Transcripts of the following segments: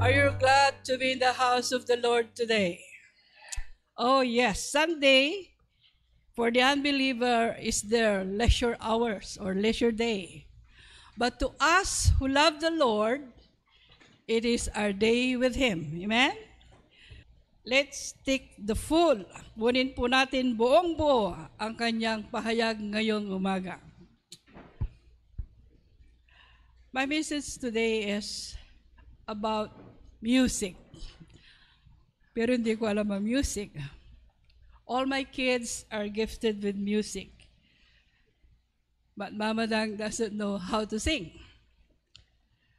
Are you glad to be in the house of the Lord today? Oh, yes. Sunday, for the unbeliever, is their leisure hours or leisure day. But to us who love the Lord, it is our day with Him. Amen? Let's take the full. Bunin po natin buong buo ang kanyang pahayag ngayong umaga. My message today is about music. Pero hindi ko alam ang music. All my kids are gifted with music. But Mama Dang doesn't know how to sing.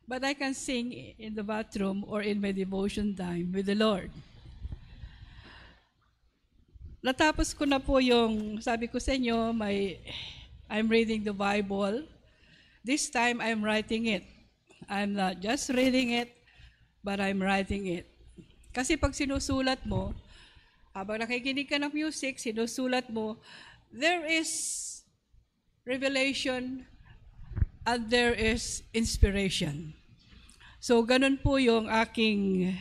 But I can sing in the bathroom or in my devotion time with the Lord. Natapos ko na po yung, sabi ko sa inyo, I'm reading the Bible. This time, I'm writing it. I'm not just reading it, but I'm writing it. Kasi pag sinusulat mo, habang nakikinig ka ng music, sinusulat mo, there is revelation and there is inspiration. So, ganun po yung aking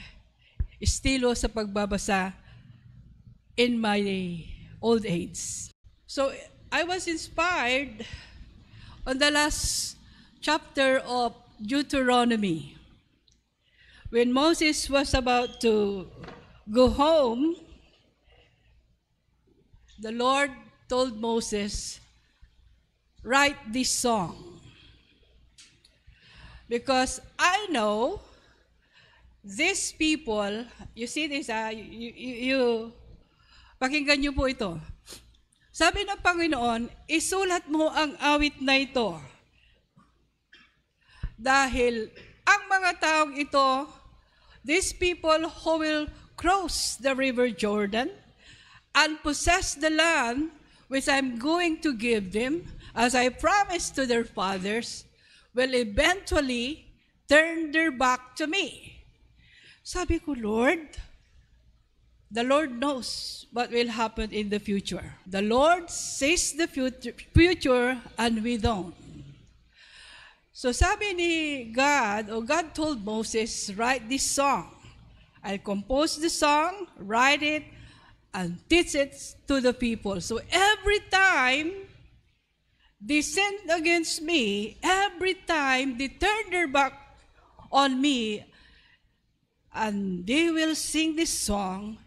estilo sa pagbabasa in my old age. So, I was inspired on the last chapter of Deuteronomy. When Moses was about to go home, the Lord told Moses, write this song. Because I know these people, you see this, pakinggan niyo po ito. Sabi ng Panginoon, isulat mo ang awit na ito. Dahil ang mga taong ito, these people who will cross the river Jordan and possess the land which I'm going to give them, as I promised to their fathers, will eventually turn their back to me. Sabi ko, Lord, the Lord knows what will happen in the future. The Lord sees the future and we don't. So sabi ni God, God told Moses, write this song. I'll compose the song, write it, and teach it to the people. So every time they sinned against me, every time they turned their back on me, and they will sing this song,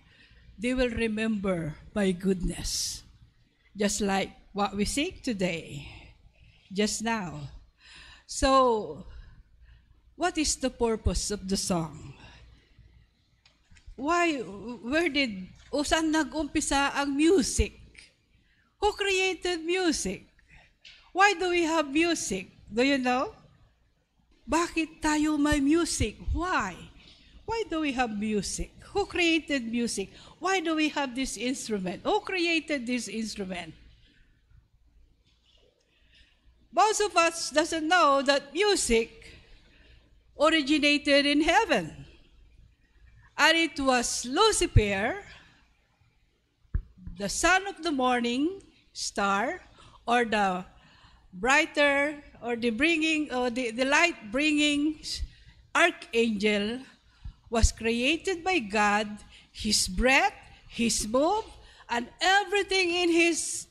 they will remember my goodness. Just like what we sing today, just now. So, what is the purpose of the song? Saan nag-umpisa ang music? Who created music? Why do we have music? Do you know? Bakit tayo may music? Why? Why do we have music? Who created music? Why do we have this instrument? Who created this instrument? Most of us doesn't know that music originated in heaven. And it was Lucifer, the son of the morning star, or the brighter, or the light-bringing archangel, was created by God. His breath, his move, and everything in his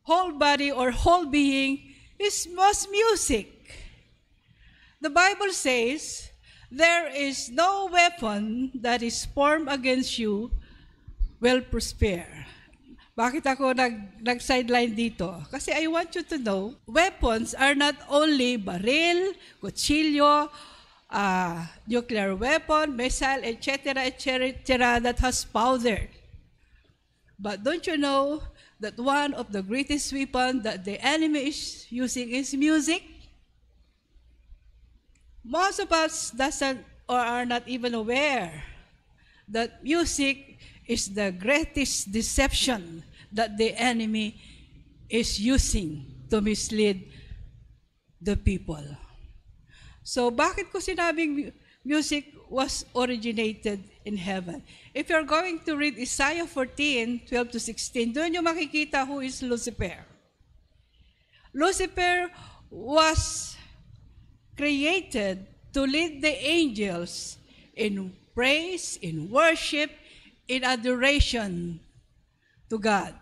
whole body or whole being was music. The Bible says, there is no weapon that is formed against you will prosper. Bakit ako nag-sideline dito? Kasi I want you to know, weapons are not only baril, kutsilyo, nuclear weapon, missile, etc., that has powder. But don't you know that one of the greatest weapons that the enemy is using is music? Most of us doesn't or are not even aware that music is the greatest deception that the enemy is using to mislead the people. So, bakit ko sinabing music was originated in heaven? If you're going to read Isaiah 14, 12 to 16, doon yung makikita who is Lucifer. Lucifer was created to lead the angels in praise, in worship, in adoration to God.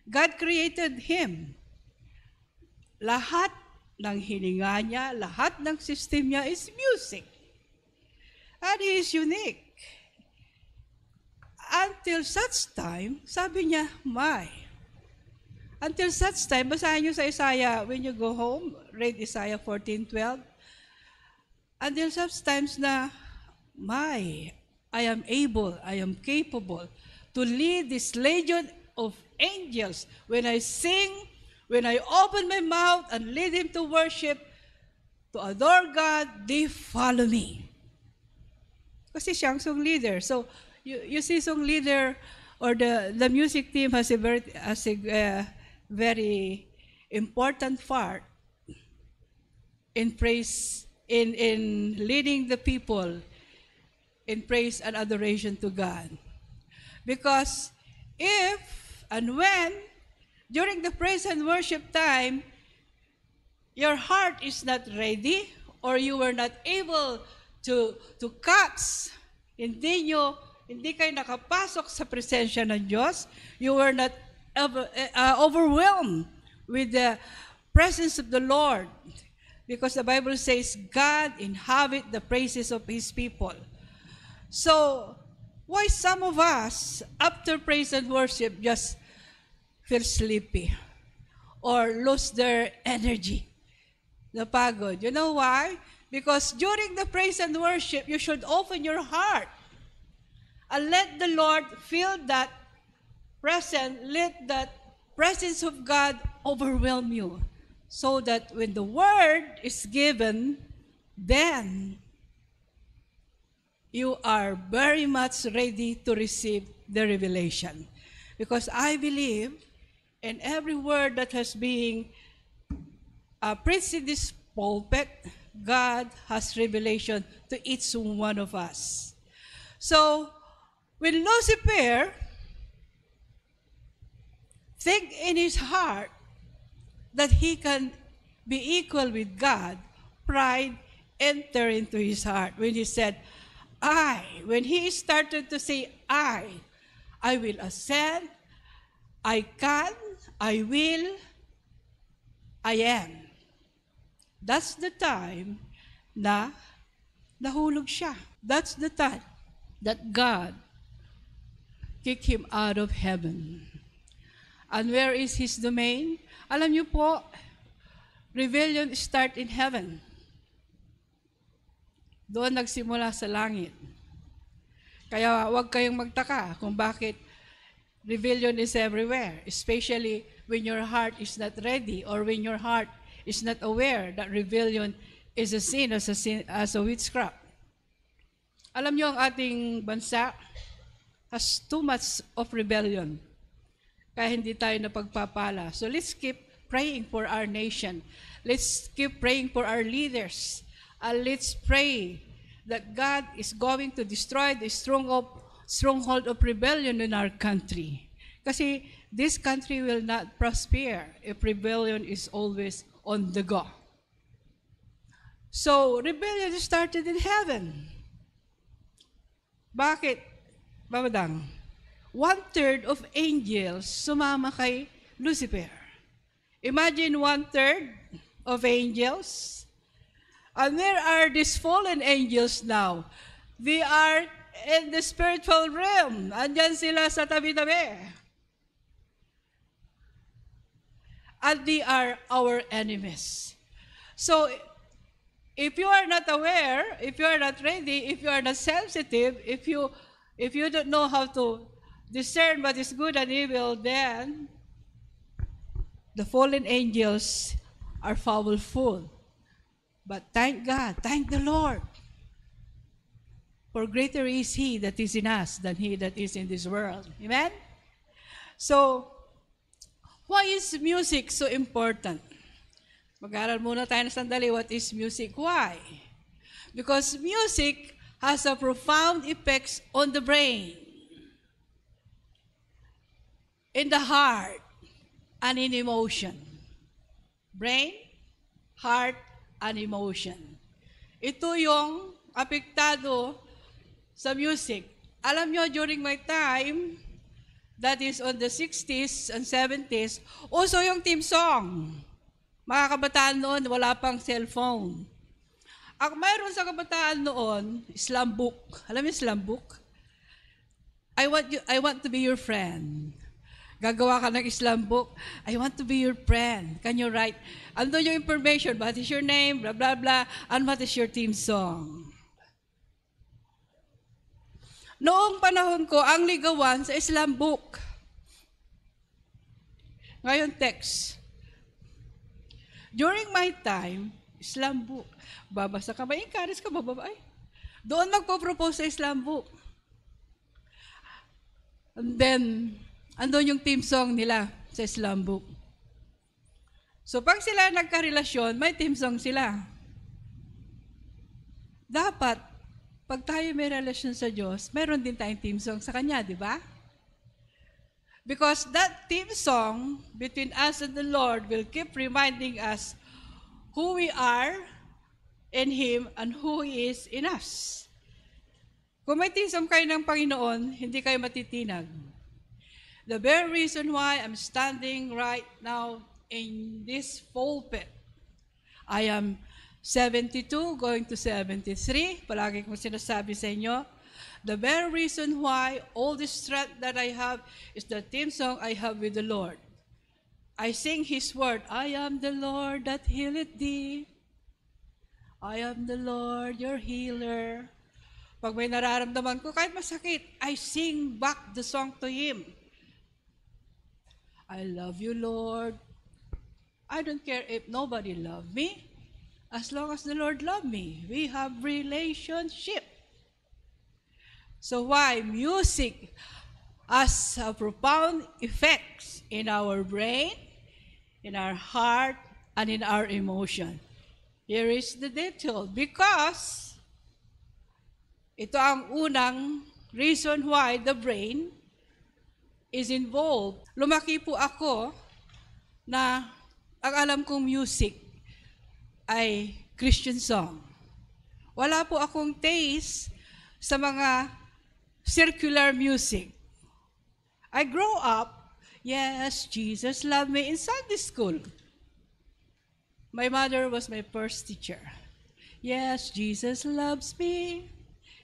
God created him. Lahat ng hininga niya, lahat ng system niya is music. And he is unique. Until such time, sabi niya, Until such time, basahin niyo sa Isaiah, when you go home, read Isaiah 14:12. Until such times na, I am able, I am capable to lead this legion of angels. When I sing, when I open my mouth and lead him to worship, to adore God, they follow me. Kasi siyang song leader. So, you see song leader or the music team has a very important part in praise, in leading the people in praise and adoration to God. Because if and when, during the praise and worship time, your heart is not ready or you were not able to catch, hindi kayo nakapasok sa presensya ng Diyos, you were not overwhelmed with the presence of the Lord. Because the Bible says, God inhabit the praises of His people. So, why some of us, after praise and worship, just feel sleepy or lose their energy, napagod? You know why? Because during the praise and worship, you should open your heart and let the Lord feel that let that presence of God overwhelm you, so that when the word is given, then you are very much ready to receive the revelation. Because I believe in every word that has been preached in this pulpit, God has revelation to each one of us. So, when Lucifer think in his heart that he can be equal with God, pride entered into his heart when he said, when he started to say, I will ascend, I can, I will, I am. That's the time na nahulog siya. That's the time that God kicked him out of heaven. And where is his domain? Alam niyo po, rebellion start in heaven. Doon nagsimula sa langit. Kaya huwag kayong magtaka kung bakit rebellion is everywhere, especially when your heart is not ready or when your heart is not aware that rebellion is a sin, as a witchcraft. Alam niyo, ang ating bansa has too much of rebellion. Kaya hindi tayo napagpapala. So let's keep praying for our nation. Let's keep praying for our leaders. Let's pray that God is going to destroy the stronghold of rebellion in our country. Kasi this country will not prosper if rebellion is always on the go. So, rebellion started in heaven. Bakit, Babadang? 1/3 of angels sumama kay Lucifer. Imagine 1/3 of angels. And where are these fallen angels now? They are in the spiritual realm. Andyan sila sa tabi-tabi. And they are our enemies. So, if you are not aware, if you are not ready, if you are not sensitive, if you don't know how to discern what is good and evil, then the fallen angels are powerful. But thank God, thank the Lord. For greater is He that is in us than he that is in this world. Amen? So, why is music so important? Mag-aaral muna tayo na sandali, what is music? Why? Because music has a profound effect on the brain, in the heart, and in emotion. Brain, heart, and emotion. Ito yung apektado sa music. Alam nyo, during my time, that is on the 60s and 70s, uso yung theme song. Mga kabataan noon, wala pang cellphone. Ang mayroon sa kabataan noon, Islam book. Alam mo Islam book? I want to be your friend. Gagawa ka ng Islam book. I want to be your friend. Can you write? Ando yung information. What is your name? Blah, blah, blah. And what is your theme song? Noong panahon ko, ang ligawan sa Islam book. Ngayon, text. During my time, Islam book. Babasa ka ba? Encourage ka ba, babae? Doon magpo-propose sa Islam book. And then, andun yung theme song nila sa Islam book. So, pag sila nagka-relasyon, may theme song sila. Dapat, pag tayo may relasyon sa Diyos, meron din tayong theme song sa Kanya, di ba? Because that theme song between us and the Lord will keep reminding us who we are in Him and who He is in us. Kung may theme song kayo ng Panginoon, hindi kayo matitinag. The very reason why I'm standing right now in this pulpit, I am 72, going to 73. Palagi kong sinasabi sa inyo, the very reason why all the strength that I have is the theme song I have with the Lord. I sing His word, I am the Lord that healeth thee. I am the Lord, your healer. Pag may nararamdaman ko, kahit masakit, I sing back the song to Him. I love you, Lord. I don't care if nobody love me. As long as the Lord love me, we have relationship. So why music has a profound effects in our brain, in our heart, and in our emotion. Here is the detail. Because ito ang unang reason why the brain is involved. Lumaki po ako na ang alam kong music ay Christian song. Wala po akong taste sa mga circular music. I grow up, yes, Jesus loved me in Sunday school. My mother was my first teacher. Yes, Jesus loves me.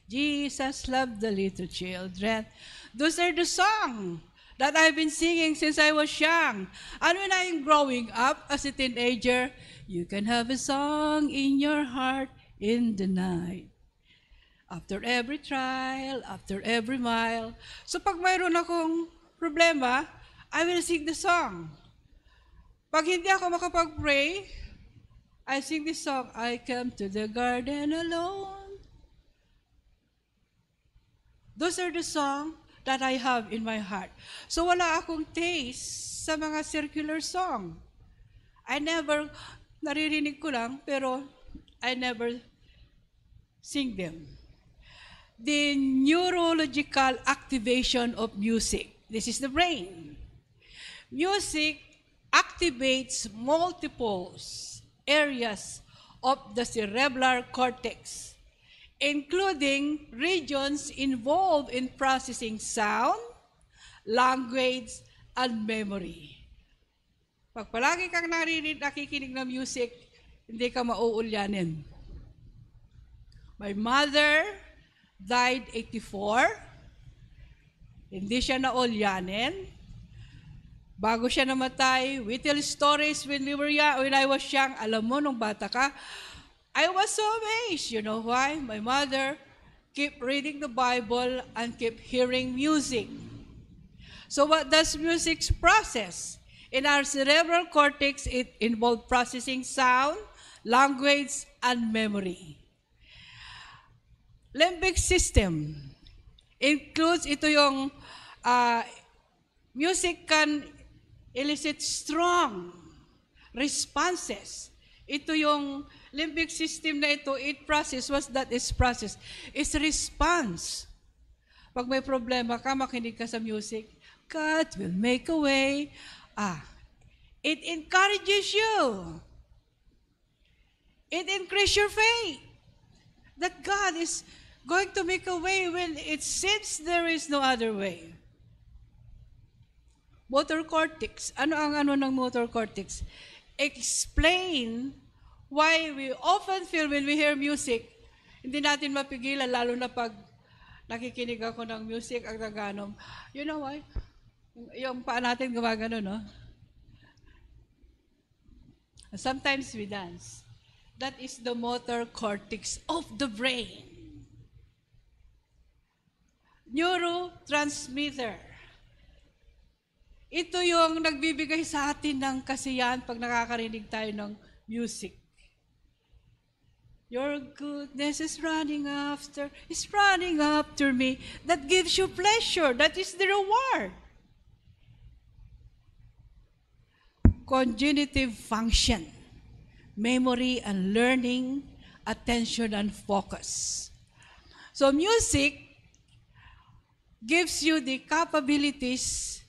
Jesus loved the little children. Those are the songs that I've been singing since I was young. And when I'm growing up as a teenager, you can have a song in your heart in the night. After every trial, after every mile. So pag mayroon akong problema, I will sing the song. Pag hindi ako makapag-pray, I sing this song, I come to the garden alone. Those are the songs that I have in my heart. So wala akong taste sa mga circular song. I never, naririnig ko lang, pero I never sing them. The neurological activation of music. This is the brain. Music activates multiple areas of the cerebral cortex, including regions involved in processing sound, language, and memory. Pag palagi kang nakikinig ng music, hindi ka mauulyanin. My mother died 84. Hindi siya naulyanin. Bago siya namatay, we tell stories when I was young. Alam mo, nung bata ka, I was so amazed. You know why? My mother kept reading the Bible and kept hearing music. So what does music process? In our cerebral cortex, it involves processing sound, language, and memory. Limbic system includes ito yung music can elicit strong responses. Ito yung limbic system na ito, it process, what that is process? It's response. Pag may problema ka, makinig ka sa music, God will make a way. It encourages you. It increases your faith. that God is going to make a way when it seems there is no other way. Motor cortex. Ano ang ano ng motor cortex? Explain why we often feel when we hear music, hindi natin mapigilan, lalo na pag nakikinig ako ng music, ang naganom. You know why? Yung paa natin gumagano, no? Sometimes we dance. That is the motor cortex of the brain. Neurotransmitter. Ito yung nagbibigay sa atin ng kasiyahan pag nakakarinig tayo ng music. Your goodness is running after me. That gives you pleasure. That is the reward. Cognitive function, memory and learning, attention and focus. So music gives you the capabilities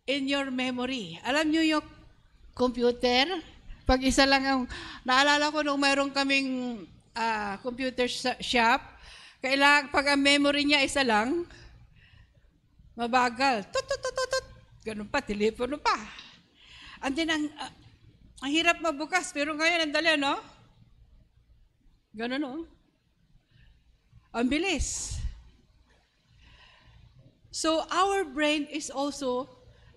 in your memory. Alam nyo yung computer? Pag isa lang ang, naalala ko nung mayroon kaming computer shop, kailangan, pag ang memory niya isa lang, mabagal. Tut. Ganun pa, telepono pa. And then, ang hirap mabukas, pero ngayon, ang dali, no? Ganun, no? Ang bilis. So, our brain is also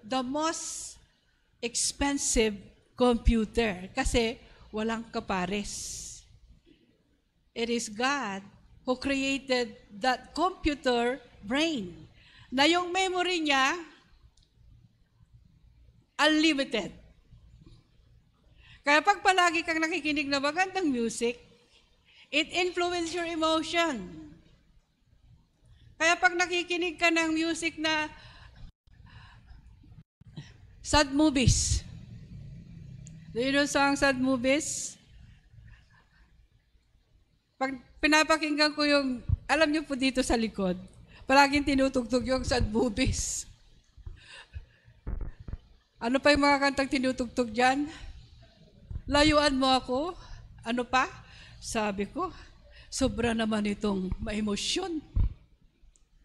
the most expensive computer kasi walang kapares. It is God who created that computer brain na yung memory niya unlimited. Kaya pag palagi kang nakikinig na magandang music, it influences your emotion. Kaya pag nakikinig ka ng music na sad movies. Do you know song sad movies? Pag pinapakinggan ko yung, alam niyo po dito sa likod, palaging tinutugtog yung sad movies. Ano pa yung mga kantang tinutugtog dyan? Layuan mo ako. Ano pa? Sabi ko, sobra naman itong maemosyon.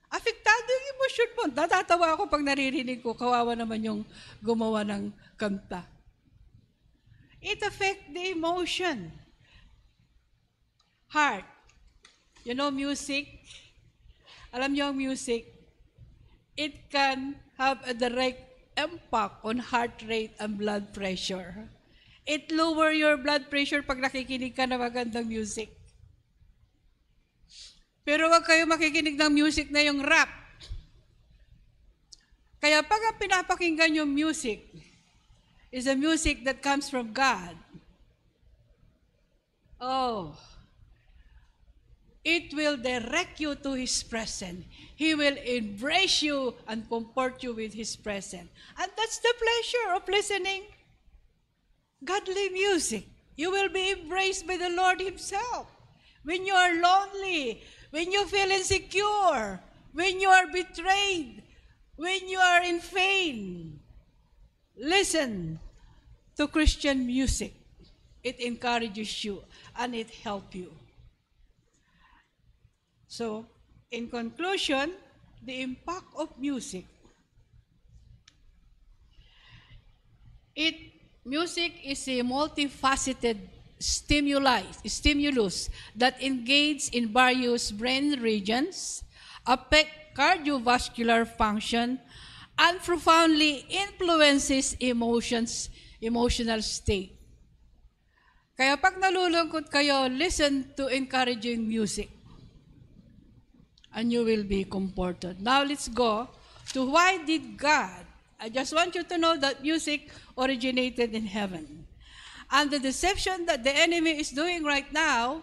Apektado yung emosyon mo. Natatawa ako pag naririnig ko, kawawa naman yung gumawa ng kanta. It affects the emotion. Heart. You know music? Alam niyo ang music? It can have a direct impact on heart rate and blood pressure. It lower your blood pressure pag nakikinig ka ng magandang music. Pero wag kayo makikinig ng music na yung rap. Kaya pag pinapakinggan yung music, is a music that comes from God. Oh, it will direct you to His presence. He will embrace you and comfort you with His presence. And that's the pleasure of listening godly music. You will be embraced by the Lord Himself. When you are lonely, when you feel insecure, when you are betrayed, when you are in pain, listen to Christian music. It encourages you and it helps you. So, in conclusion, the impact of music. Music is a multifaceted stimulus that engage in various brain regions, affect cardiovascular function, and profoundly influences emotional state. Kaya pag nalulungkot kayo, listen to encouraging music. And you will be comforted. Now let's go to why did God, I just want you to know that music originated in heaven. And the deception that the enemy is doing right now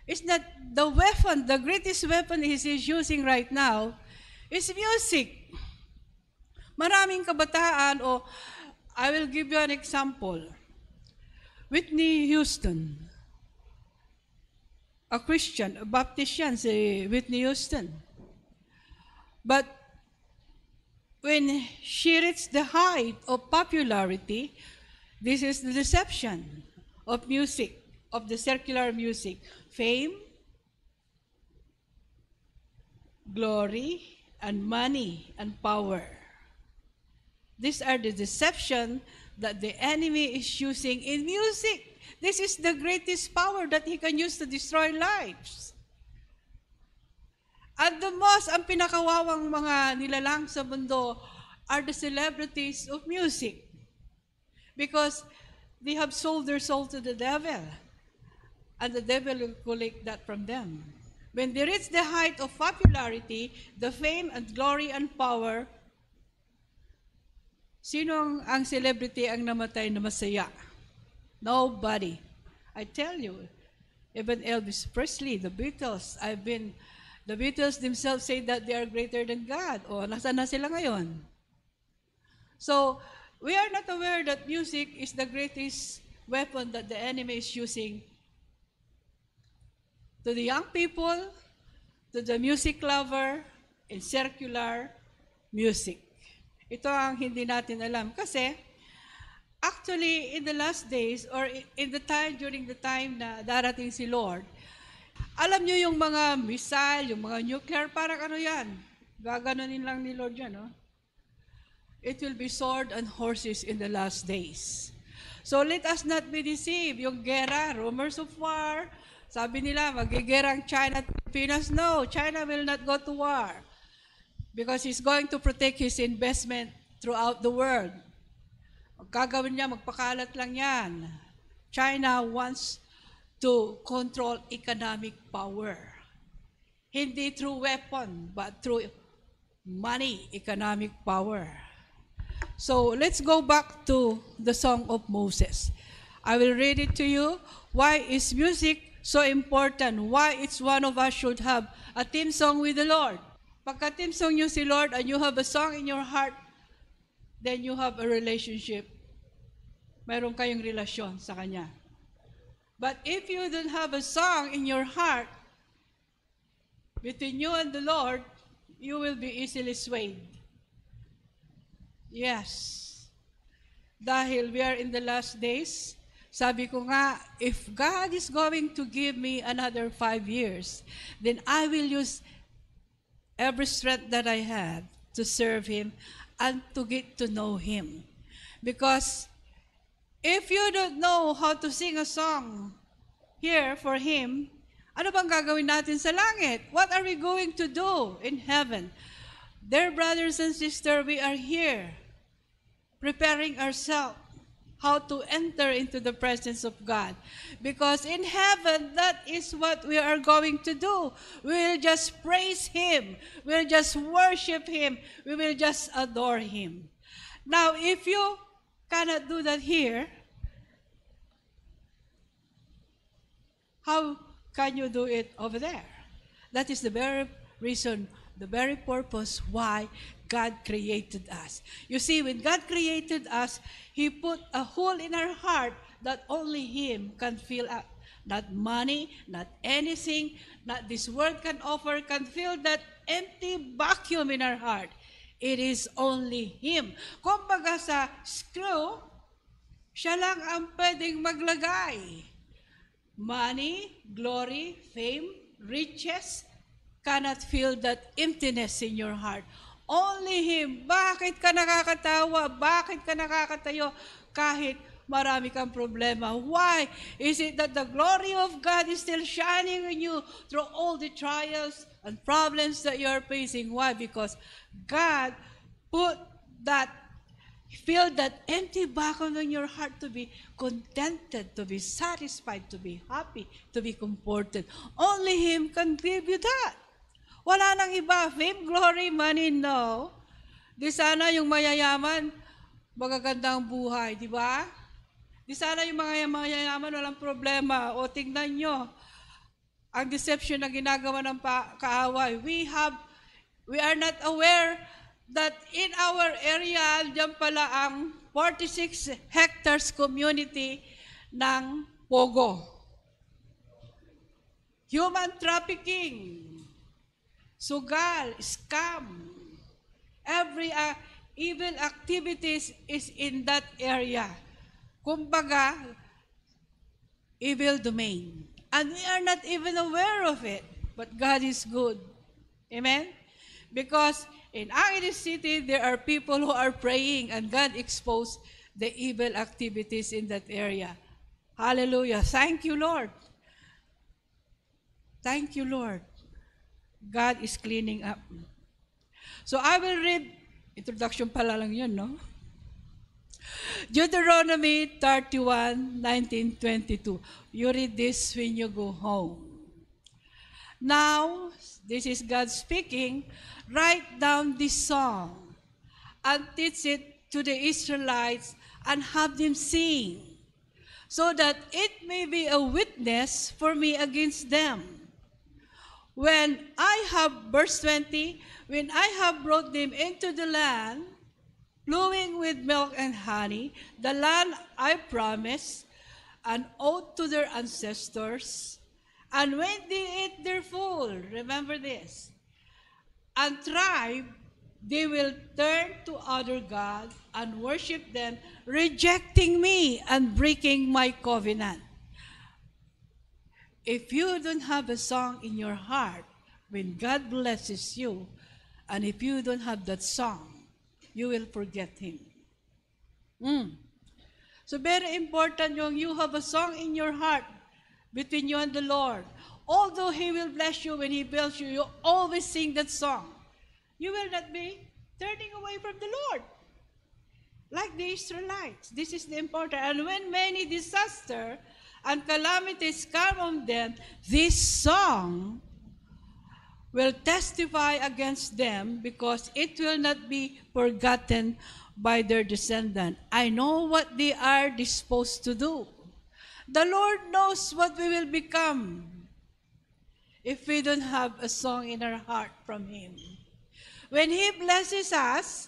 is that the weapon, the greatest weapon he is using right now is music. Maraming kabataan, I will give you an example. Whitney Houston, a Christian, a Baptist yan, si Whitney Houston. But when she reached the height of popularity, this is the deception of music. of the secular music: fame, glory, and money and power. These are the deception that the enemy is using in music. This is the greatest power that he can use to destroy lives. At the most, ang pinakawawang mga nilalang sa mundo are the celebrities of music, because they have sold their soul to the devil, and the devil will collect that from them. When they reach the height of popularity, the fame and glory and power, sino ang celebrity ang namatay na masaya? Nobody. I tell you, even Elvis Presley, the Beatles, the Beatles themselves say that they are greater than God. O, nasaan na sila ngayon? So, we are not aware that music is the greatest weapon that the enemy is using to the young people, to the music lover, in secular music. Ito ang hindi natin alam. Kasi, actually, in the last days, or during the time na darating si Lord, alam nyo yung mga missile, yung mga nuclear, parang ano yan? Gaganunin lang ni Lord yan, no? It will be sword and horses in the last days. So let us not be deceived. Yung gera, rumors of war, sabi nila, magigerang China at Pilipinas. No, China will not go to war because he's going to protect his investment throughout the world. Gagawin niya, magpakalat lang yan. China wants to control economic power. Hindi through weapon, but through money, economic power. So let's go back to the Song of Moses. I will read it to you. Why is music so important? Why it's one of us should have a theme song with the Lord? Pagka theme song nyo si Lord and you have a song in your heart, then you have a relationship. Mayroon kayong relasyon sa Kanya. But if you don't have a song in your heart between you and the Lord, you will be easily swayed. Yes. Dahil we are in the last days, sabi ko nga, if God is going to give me another 5 years, then I will use every strength that I have to serve Him and to get to know Him. Because if you don't know how to sing a song here for Him, ano bang gagawin natin sa langit? What are we going to do in heaven? Dear brothers and sisters, we are here preparing ourselves how to enter into the presence of God. Because in heaven, that is what we are going to do. We will just praise Him. We will just worship Him. We will just adore Him. Now, if you cannot do that here, how can you do it over there? That is the very reason, the very purpose why God created us. You see, when God created us, He put a hole in our heart that only Him can fill up. Not money, not anything, not this world can offer, can fill that empty vacuum in our heart. It is only Him. Kumbaga sa screw, siya lang ang pwedeng maglagay. Money, glory, fame, riches cannot fill that emptiness in your heart. Only Him. Bakit ka nakakatawa? Bakit ka nakakatayo? Kahit marami kang problema. Why? Is it that the glory of God is still shining on you through all the trials and problems that you are facing? Why? Because God filled that empty vacuum in your heart to be contented, to be satisfied, to be happy, to be comforted. Only Him can give you that. Wala nang iba. Fame, glory, money, no. Di sana yung mayayaman, magagandang buhay, di ba? Di sana yung mga mayayaman, walang problema. O tingnan nyo, ang deception na ginagawa ng kaaway. We are not aware that in our area, diyan pala ang 46 hectares community ng Pogo. Human trafficking, sugal, scam, every evil activities is in that area. Kumbaga, evil domain. And we are not even aware of it. But God is good. Amen? Because in Angeles City, there are people who are praying and God exposed the evil activities in that area. Hallelujah. Thank you, Lord. Thank you, Lord. God is cleaning up. So I will read, introduction pala lang yun, no? Deuteronomy 31, 19, 22. You read this when you go home. Now, this is God speaking, write down this song and teach it to the Israelites and have them sing, so that it may be a witness for me against them. When I have, verse 20, when I have brought them into the land, flowing with milk and honey, the land I promised, an oath to their ancestors, and when they eat their full, remember this, and tribe, they will turn to other gods and worship them, rejecting me and breaking my covenant. If you don't have a song in your heart, when God blesses you, and if you don't have that song, you will forget Him. So very important yung you have a song in your heart between you and the Lord. Although He will bless you when He builds you, you always sing that song. You will not be turning away from the Lord. Like the Israelites. This is the important. And when many disasters and calamities come on them, this song will testify against them, because it will not be forgotten by their descendants. I know what they are disposed to do. The Lord knows what we will become if we don't have a song in our heart from Him. When He blesses us,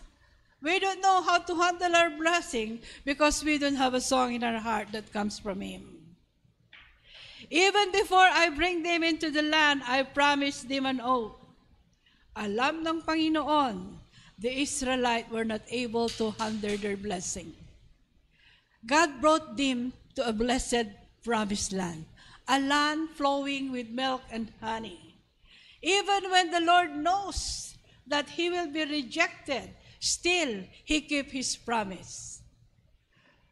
we don't know how to handle our blessing because we don't have a song in our heart that comes from Him. Even before I bring them into the land, I promised them an oath. Alam ng Panginoon, the Israelites were not able to handle their blessing. God brought them to a blessed promised land, a land flowing with milk and honey. Even when the Lord knows that He will be rejected, still He kept His promise.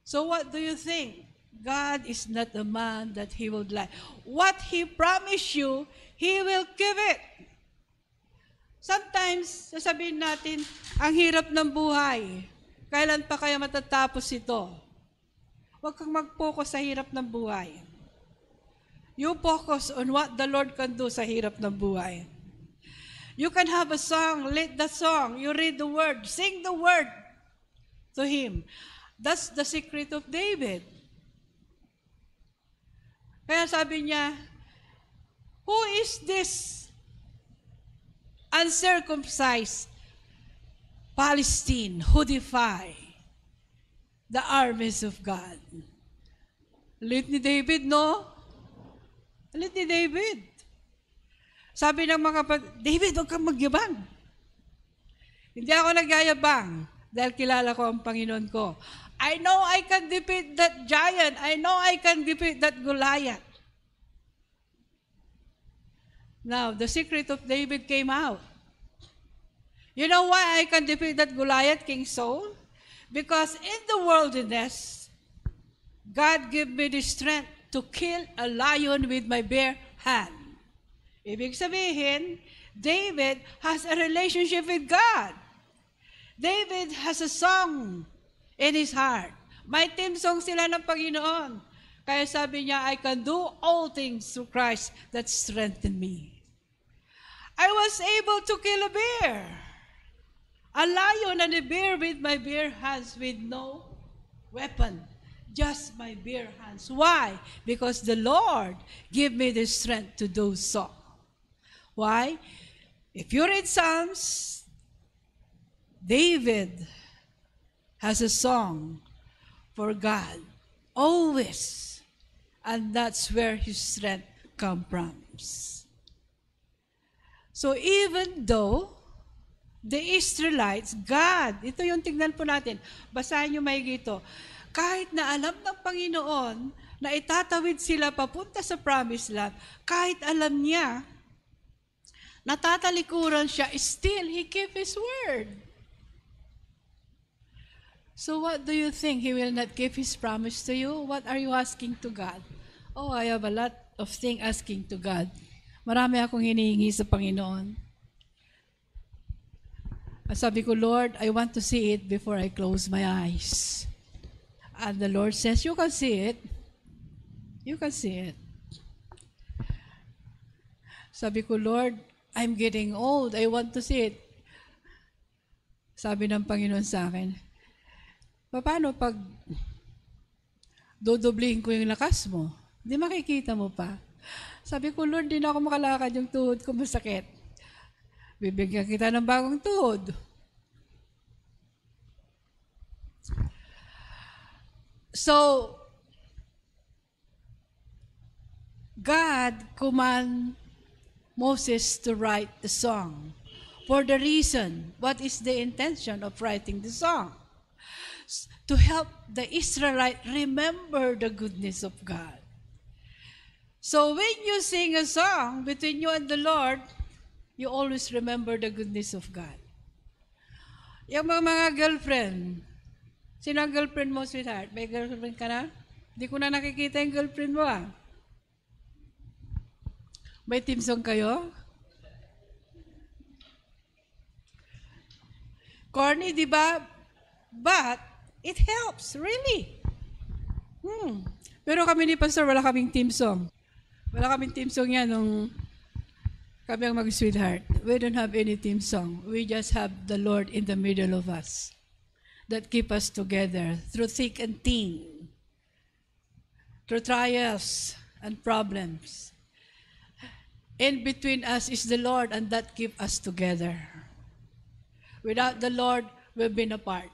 So what do you think? God is not a man that He will lie. What He promised you, He will give it. Sometimes, sasabihin natin, ang hirap ng buhay. Kailan pa kaya matatapos ito? Huwag kang mag-focus sa hirap ng buhay. You focus on what the Lord can do sa hirap ng buhay. You can have a song, lead the song, you read the word, sing the word to Him. That's the secret of David. Kaya sabi niya, who is this uncircumcised Palestine who defy the armies of God? Lit ni David, no? Lit ni David. Sabi ng mga David, huwag kang magyabang. Hindi ako nagyayabang dahil kilala ko ang Panginoon ko. I know I can defeat that giant. I know I can defeat that Goliath. Now, the secret of David came out. You know why I can defeat that Goliath, King Saul? Because in the wilderness, God gave me the strength to kill a lion with my bare hand. Ibig sabihin, David has a relationship with God. David has a song in his heart. May team song sila ng Panginoon. Kaya sabi niya, I can do all things through Christ that strengthen me. I was able to kill a bear. A lion and a bear with my bare hands with no weapon. Just my bare hands. Why? Because the Lord gave me the strength to do so. Why? If you read Psalms, David has a song for God, always. And that's where his strength comes from. So even though the Israelites, God, ito yung tingnan po natin, basahin nyo maigi ito, kahit na alam ng Panginoon, na itatawid sila papunta sa promised land, kahit alam niya, natatalikuran siya, still, He kept His word. So what do you think? He will not keep His promise to you? What are you asking to God? Oh, I have a lot of things asking to God. Marami akong hinihingi sa Panginoon. Sabi ko, Lord, I want to see it before I close my eyes. And the Lord says, you can see it. You can see it. Sabi ko, Lord, I'm getting old. I want to see it. Sabi ng Panginoon sa akin, paano pag dodoblihin ko yung lakas mo? Di makikita mo pa. Sabi ko, Lord, di na ako makalakad, yung tuhod ko masakit. Bibigyan kita ng bagong tuhod. So, God command Moses to write the song. For the reason, what is the intention of writing the song? To help the Israelite remember the goodness of God. So when you sing a song between you and the Lord, you always remember the goodness of God. Yung mga girlfriend, sino ang girlfriend mo, sweetheart? May girlfriend ka na? Hindi ko na nakikita yung girlfriend mo, ah. May team song kayo? Corny, di ba? But, it helps, really. Pero kami ni Pastor, wala kaming team song. Wala kaming team song yan nung kami ang mag-sweetheart. We don't have any team song. We just have the Lord in the middle of us that keep us together through thick and thin, through trials and problems. In between us is the Lord, and that keep us together. Without the Lord, we've been apart.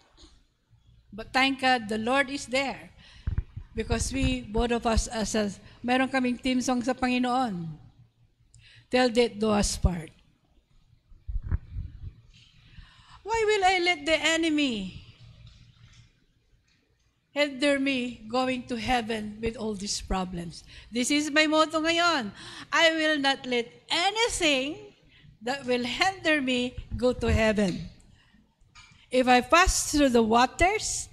But thank God, the Lord is there. Because we, both of us, meron kaming team song sa Panginoon. Till death do us part. Why will I let the enemy hinder me going to heaven with all these problems? This is my motto ngayon. I will not let anything that will hinder me go to heaven. If I pass through the waters,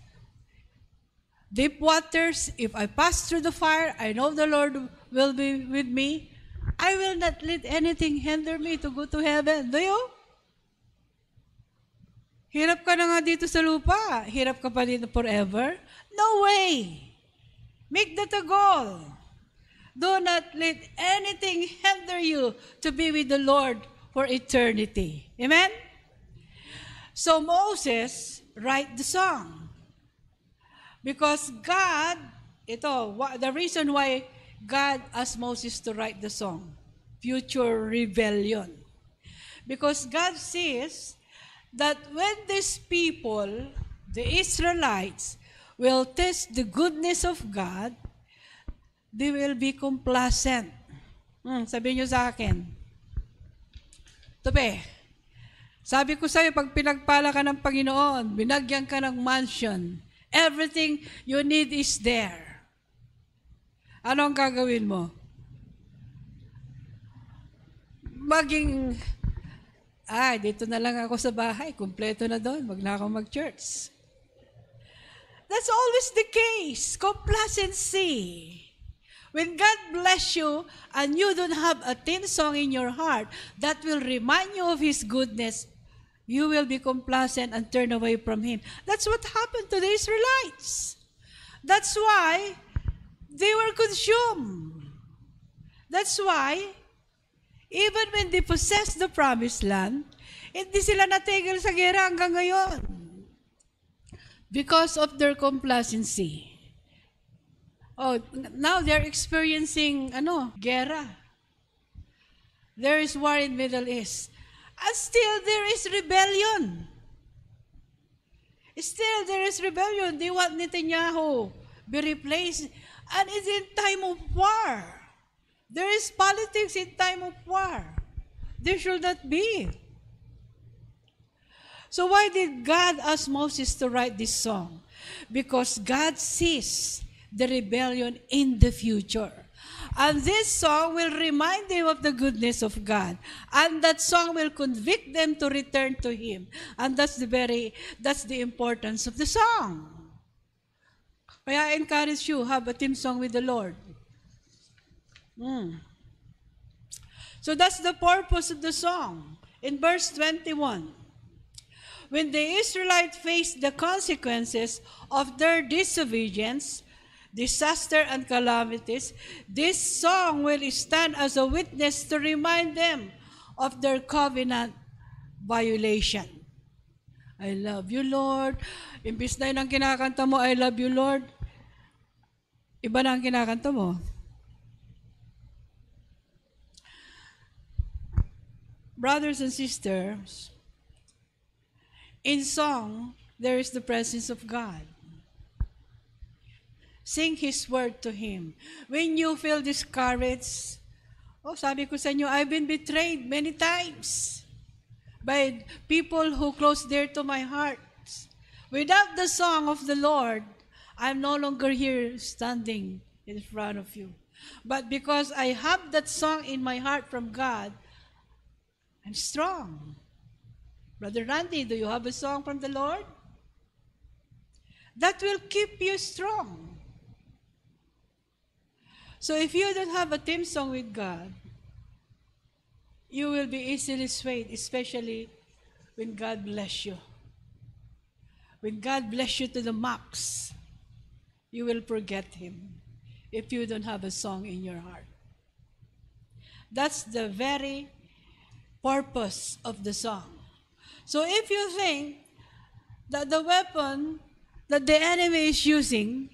deep waters, if I pass through the fire, I know the Lord will be with me. I will not let anything hinder me to go to heaven. Do you? Hirap ka na nga dito sa lupa. Hirap ka pa dito forever? No way. Make that a goal. Do not let anything hinder you to be with the Lord for eternity. Amen? So Moses write the song. Because God, the reason why God asked Moses to write the song, future rebellion. Because God says that when these people, the Israelites, will taste the goodness of God, they will be complacent. Sabihin nyo sa akin. Tope, sabi ko sa'yo, pag pinagpala ka ng Panginoon, binagyan ka ng mansion, everything you need is there. Ano ang gagawin mo? Dito na lang ako sa bahay, kumpleto na doon, wag na ako mag-church. That's always the case, complacency. When God bless you and you don't have a tin song in your heart that will remind you of His goodness, you will be complacent and turn away from Him. That's what happened to the Israelites. That's why they were consumed. That's why, even when they possessed the promised land, hindi sila natigil sa gera hanggang ngayon. Because of their complacency. Now they're experiencing, gera. There is war in Middle East. And still there is rebellion. Still there is rebellion. They want Netanyahu be replaced. And it's in time of war. There is politics in time of war. There should not be. So why did God ask Moses to write this song? Because God sees the rebellion in the future. And this song will remind them of the goodness of God. And that song will convict them to return to Him. And that's the importance of the song. Kaya I encourage you, have a team song with the Lord. So that's the purpose of the song. In verse 21, when the Israelites faced the consequences of their disobedience, disaster and calamities, this song will stand as a witness to remind them of their covenant violation. I love you, Lord. Imbis na yun ang kinakanta mo, I love you, Lord, iba na ang kinakanta mo. Brothers and sisters, in song, there is the presence of God. Sing His word to Him. When you feel discouraged, sabi ko sa inyo, I've been betrayed many times by people who close dear to my heart. Without the song of the Lord, I'm no longer here standing in front of you. But because I have that song in my heart from God, I'm strong. Brother Randy, do you have a song from the Lord? That will keep you strong. So if you don't have a team song with God, you will be easily swayed, especially when God bless you. When God bless you to the max, you will forget Him if you don't have a song in your heart. That's the very purpose of the song. So if you think that the weapon that the enemy is using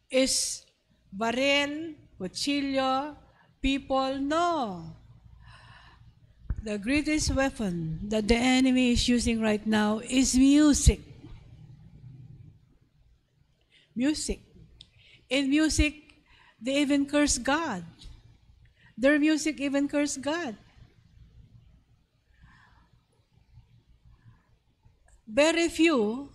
is baril, kutsilyo, people, no. The greatest weapon that the enemy is using right now is music. Music. In music, they even curse God. Their music even curse God. Very few,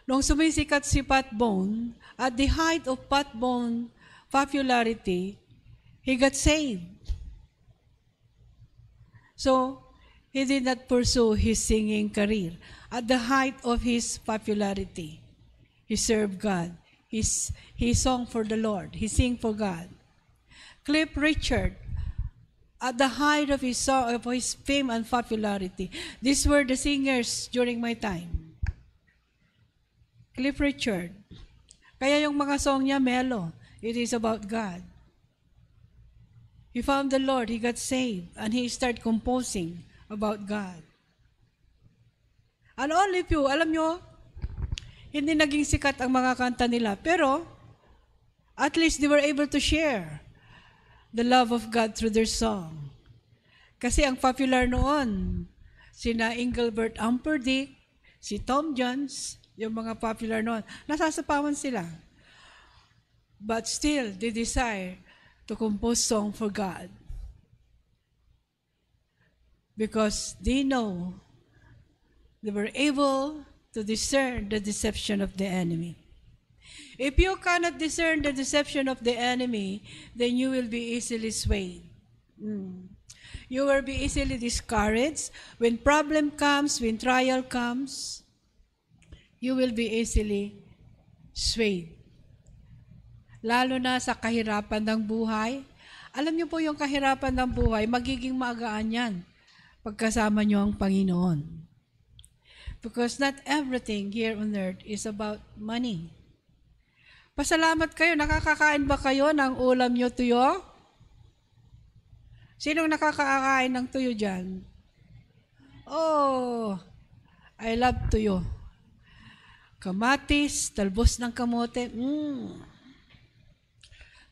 nung sumisikat si Pat Bone, at the height of Pat Bone popularity, he got saved. So, he did not pursue his singing career. At the height of his popularity, he served God. He sung for the Lord. He sang for God. Cliff Richard, at the height of his fame and popularity, these were the singers during my time. Cliff Richard. Kaya yung mga song niya, mellow. It is about God. He found the Lord, he got saved, and he started composing about God. And only few, alam nyo, hindi naging sikat ang mga kanta nila, pero at least they were able to share the love of God through their song. Kasi ang popular noon, sina Engelbert Humperdinck, si Tom Jones, yung mga popular noon, nasasapawan sila. But still, they desire to compose song for God. Because they know they were able to discern the deception of the enemy. If you cannot discern the deception of the enemy, then you will be easily swayed. You will be easily discouraged. When problem comes, when trial comes, you will be easily swayed. Lalo na sa kahirapan ng buhay. Alam niyo po yung kahirapan ng buhay, magiging magaan yan pagkasama niyo ang Panginoon. Because not everything here on earth is about money. Pasalamat kayo. Nakakakain ba kayo ng ulam nyo tuyo? Sinong nakakakain ng tuyo dyan? Oh, I love tuyo. Kamatis, talbos ng kamote.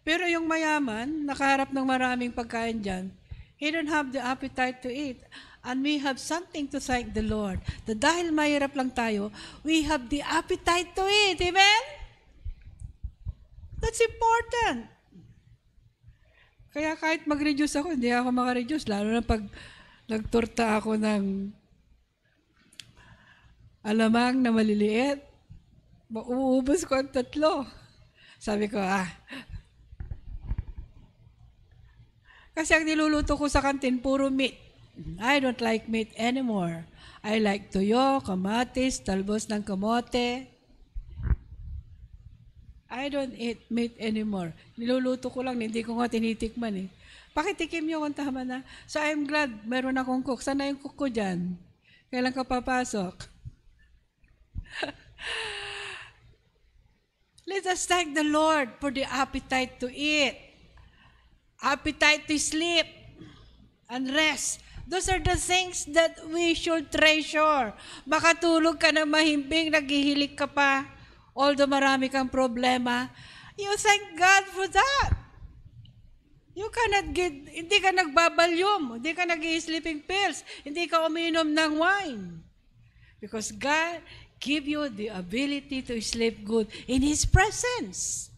Pero yung mayaman, nakaharap ng maraming pagkain dyan, he don't have the appetite to eat. And we have something to thank the Lord. Dahil mahirap lang tayo, we have the appetite to eat. Amen? That's important. Kaya kahit mag-reduce ako, hindi ako maka-reduce. Lalo na pag nagtorta ako ng alamang na maliliit, mauubos ko ang 3. Sabi ko, kasi ang niluluto ko sa kantin, puro meat. I don't like meat anymore. I like tuyo, kamatis, talbos ng kamote. I don't eat meat anymore. Niluluto ko lang, hindi ko nga tinitikman eh. Pakitikim niyo kung tama na. So I'm glad meron akong cook. Sana yung cook ko dyan? Kailan ka papasok? Let us thank the Lord for the appetite to eat, appetite to sleep, and rest. Those are the things that we should treasure. Makatulog ka na mahimbing, naghihilik ka pa, although marami kang problema. You thank God for that. You cannot hindi ka nagbabalyum, hindi ka nag-sleeping pills, hindi ka uminom ng wine. Because God give you the ability to sleep good in His presence.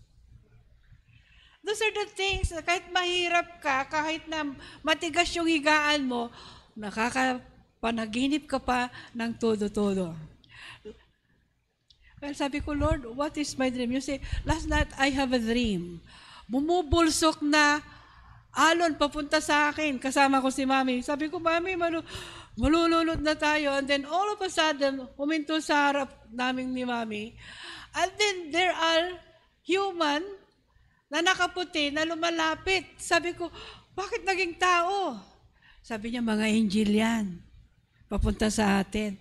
Those are the things na kahit mahirap ka, kahit na matigas yung higaan mo, nakakapanaginip ka pa ng todo-todo. Well, sabi ko, Lord, what is my dream? You say, last night I have a dream. Bumubulsok na alon papunta sa akin. Kasama ko si Mami. Sabi ko, Mami, malulunod na tayo. And then all of a sudden, huminto sa harap namin ni Mami. And then there are human na nakaputi, na lumalapit. Sabi ko, bakit naging tao? Sabi niya, mga angel yan. Papunta sa atin.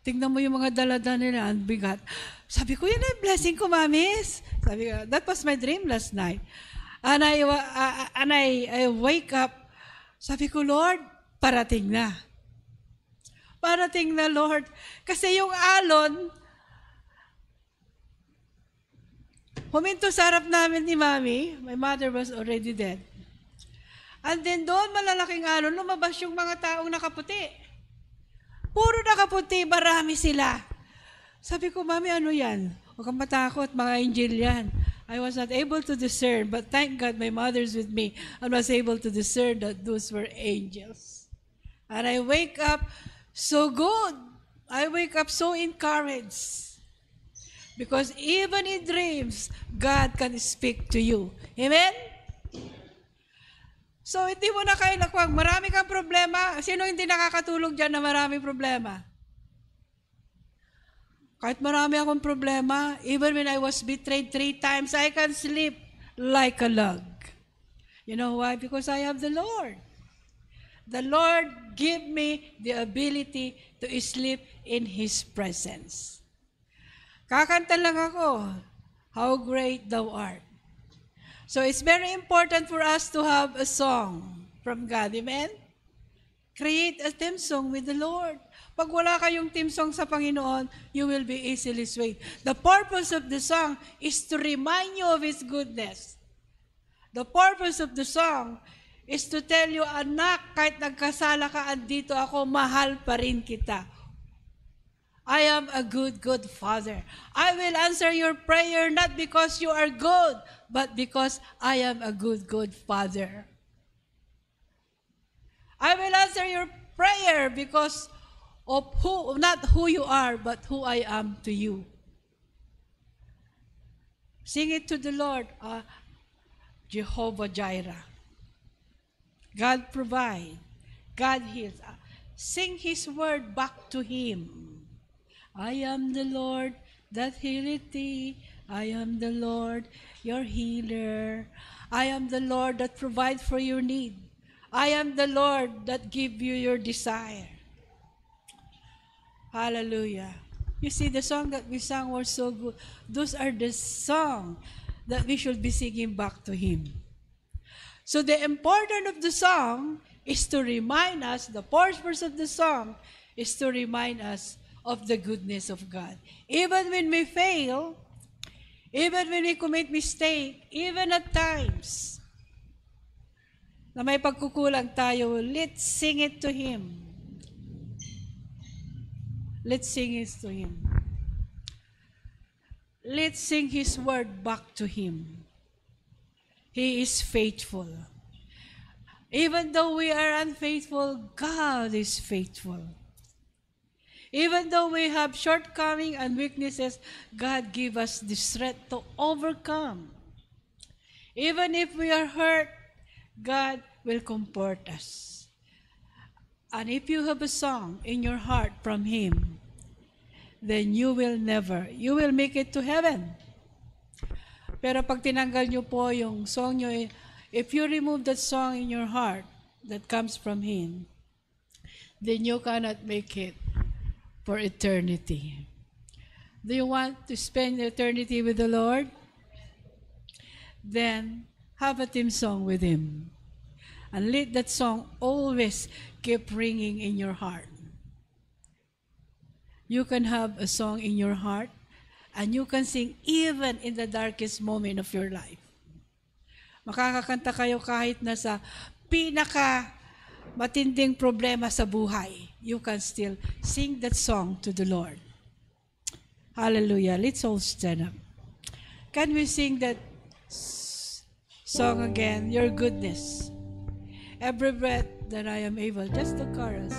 Tingnan mo yung mga dalada nila, ang bigat. Sabi ko, yun ang blessing ko, mamis. Sabi ko, that was my dream last night. And I wake up. Sabi ko, Lord, parating na. Parating na, Lord. Kasi yung alon, huminto sa harap namin ni Mami. My mother was already dead. And then doon, malalaking alon, lumabas yung mga taong nakaputi. Puro nakaputi, marami sila. Sabi ko, Mami, ano yan? Huwag kang matakot, mga angel yan. I was not able to discern, but thank God my mother's with me and was able to discern that those were angels. And I wake up so good. I wake up so encouraged. Because even in dreams, God can speak to you. Amen? So, hindi mo na kayo nakuwag. Marami kang problema. Sino hindi nakakatulog dyan na maraming problema? Kahit marami akong problema, even when I was betrayed 3 times, I can sleep like a log. You know why? Because I have the Lord. The Lord give me the ability to sleep in His presence. Kakanta lang ako, how great thou art. So it's very important for us to have a song from God. Amen? Create a theme song with the Lord. Pag wala kayong theme song sa Panginoon, you will be easily swayed. The purpose of the song is to remind you of His goodness. The purpose of the song is to tell you, anak, kahit nagkasala ka, andito ako, mahal pa rin kita. I am a good, good Father. I will answer your prayer not because you are good, but because I am a good, good Father. I will answer your prayer because of not who you are, but who I am to you. Sing it to the Lord, Jehovah Jireh. God provide. God heals. Sing His word back to Him. I am the Lord that healeth thee. I am the Lord, your healer. I am the Lord that provides for your need. I am the Lord that give you your desire. Hallelujah. You see, the song that we sang was so good. Those are the songs that we should be singing back to Him. So the importance of the song is to remind us, the purpose of the song is to remind us of the goodness of God. Even when we fail, even when we commit mistake, even at times na may pagkukulang tayo, let's sing it to Him. Let's sing it to Him. Let's sing His word back to Him. He is faithful. Even though we are unfaithful, God is faithful. Even though we have shortcomings and weaknesses, God give us the strength to overcome. Even if we are hurt, God will comfort us. And if you have a song in your heart from Him, then you will make it to heaven. Pero pag tinanggal nyo po yung song nyo, if you remove that song in your heart that comes from Him, then you cannot make it for eternity. Do you want to spend eternity with the Lord? Then have a theme song with Him. And let that song always keep ringing in your heart. You can have a song in your heart and you can sing even in the darkest moment of your life. Makakakanta kayo kahit nasa pinaka matinding problema sa buhay. You can still sing that song to the Lord. Hallelujah. Let's all stand up. Can we sing that song again? Your goodness. Every breath that I am able. Just the chorus.